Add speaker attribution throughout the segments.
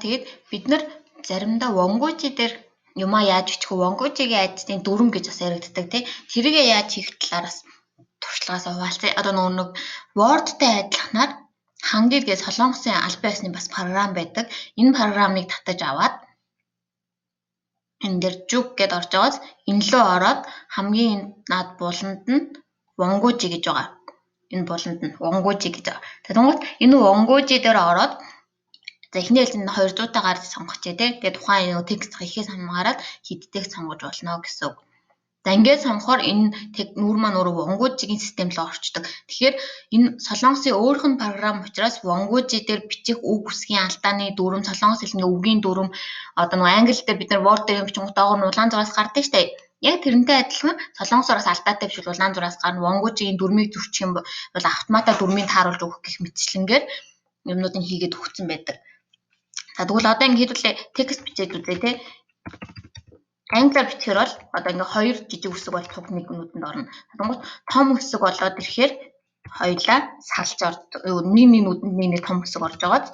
Speaker 1: тэгээд бид нар заримдаа вонгуужи дээр юмаа яаж бичих вэ? Вонгуужигийн айдсны дүрм гэж бас яригддаг тий. Тэрийгээ яаж хийх талаараас туршлагаас хуваалцъя. Одоо нэг Word-тэй адилханаар хангид гэж Солонгосын албан ёсны бас програм байдаг. Энэ програмыг татаж аваад энэ дээр жүг гэд орж байгааз энэ лөө ороод хамгийн наад буланд нь вонгуужи гэж байгаа. Энэ буланд нь вонгуужи гэж байгаа. Тэгвэл энэ вонгуужи дээр ороод за эхний хэлцэнд 200 таагаар сонгочихъя тий. Тэгээд тухайн энэ текст ихээс хамаарат хидтэйг сонгож болно гэсэн үг. За ингээд сонгохоор энэ нүүр маань өөрөө вонгуужигийн систем рүү орчдөг. Тэгэхээр энэ Солонгосын өөрийнх нь програм учраас вонгуужи дээр бичих үг үсгийн алдааны дүрм, Солонгос хэлний үгийн дүрм одоо нэг англи дээр бид нар Word дээр юм бичингууд доогоор нь улаан зураас гардаг шүү дээ. Яг тэрнтэй адилхан Солонгосоор бас алдаатай биш улаан зураас гарна. Вонгуужигийн дүрмийг зөрчих юм бол автоматар дүрмийг тааруулж өгөх гэх мэтчлэнгээр юмнуудыг хийгээд өгсөн байдаг. За тэгвэл одоо ингэ хэдүүлээ текст бичээд үзье тий. Англиар бичгээр бол одоо ингээ хоёр жижиг үсэг бол цуг нэг нүдэнд орно. Тэгвэл том үсэг болоод ирэхээр хоёлаа салж ордог. Нэг нүдэнд нэг том үсэг орж байгааз.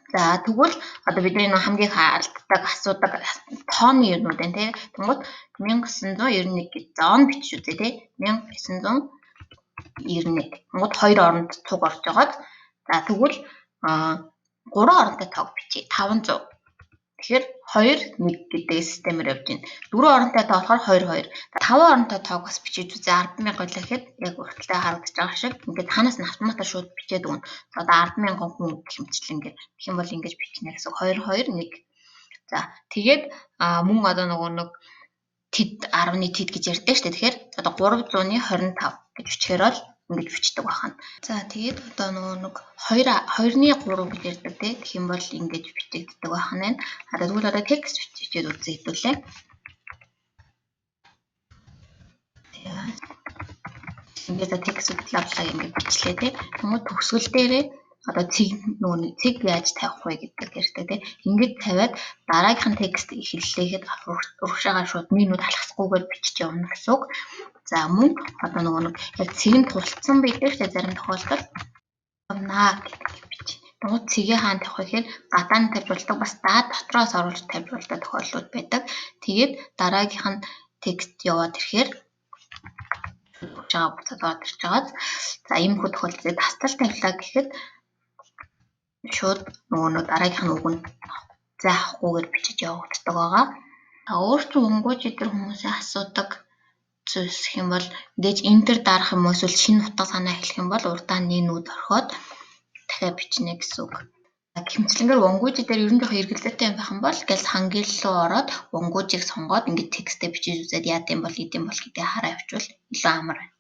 Speaker 1: За тэгвэл одоо бидний хамгийн хаалтдаг асуудаг тооны юмнууд байна тий. Тэгвэл 1991 гэж зоон бичиж үзье тий. 1991. Тэгвэл хоёр оронд цуг орж байгааз. За тэгвэл 3 оронтой тоог бичиж 500. Тэгэхээр 2 1 гэдэг системээр явж байна. 4 оронтой тоо болохоор 2 2. 5 оронтой тоог бас бичиж үзье 10,000 гэхэд яг урталтай харагдаж байгаа шиг. Ингээд танаас нь автоматар шууд бичээд өгнө. Одоо 10,000 хүн гэх мэтчлэн ингээд тэгэх юм бол ингэж бичнэ гэсэн 2 2 1. За тэгээд мөн одоо нэг тэд 10-ны тэд гэж ярьдаг шүү дээ. Тэгэхээр одоо 325 гэж бичгээр бол ингэж бичдэг байна. За тэгээд одоо нэг 2-ны 3 гэж ярьдаг тий. Тэгэх юм бол ингэж бичигддэг байна. Тэгвэл одоо текст бичиж үзье хэвлээ. Ингээд текст судлаадлаа ингэж бичлээ тий. Тэгмээ төгсгөл дээрээ одоо цэг яаж тавих вэ гэдэг ярьдаг тий. Ингэж тавиад дараагийнхын текст эхэллээхэд урагшаагаар шууд минут алхасгүйгээр бичиж явна гэсэн үг. За мөн одоо нэг яг цэг нь тулцсан байдаг шүү дээ зарим тохиолдолд. Наа гэдэг бич. Тэгвэл цэгээ хаана тавих вэ гэхээр гадаа нь тавьж болдог бас дотроос оруулж тавьж болдог тохиолдлууд байдаг. Тэгээд дараагийнх нь текст яваад ирэхээр жаа буцаад орж байгааз. За иймэрхүү тохиолдолд тастал тавилаа гэхэд шууд нөгөө дараагийнх нь үгэнд заахгүйгээр бичиж явагддаг байгаа. Өөртөө вонгуужи дээр хүмүүсээ асуудаг зүйлс юм бол мэдээж энтер дарах юм эсвэл шинэ утга санаа эхлэх юм бол урдаа нүүд орхиод дахиад бичнэ гэсэн үг. Гэмчлэнгээр вонгуужи дээр ерөн жоохон эргэлзээтэй юм байх юм бол гэл хангил руу ороод вонгуужиг сонгоод ингээд текстээ бичиж үзээд яад юм бол гэдэг хараа явуул илүү амар байна.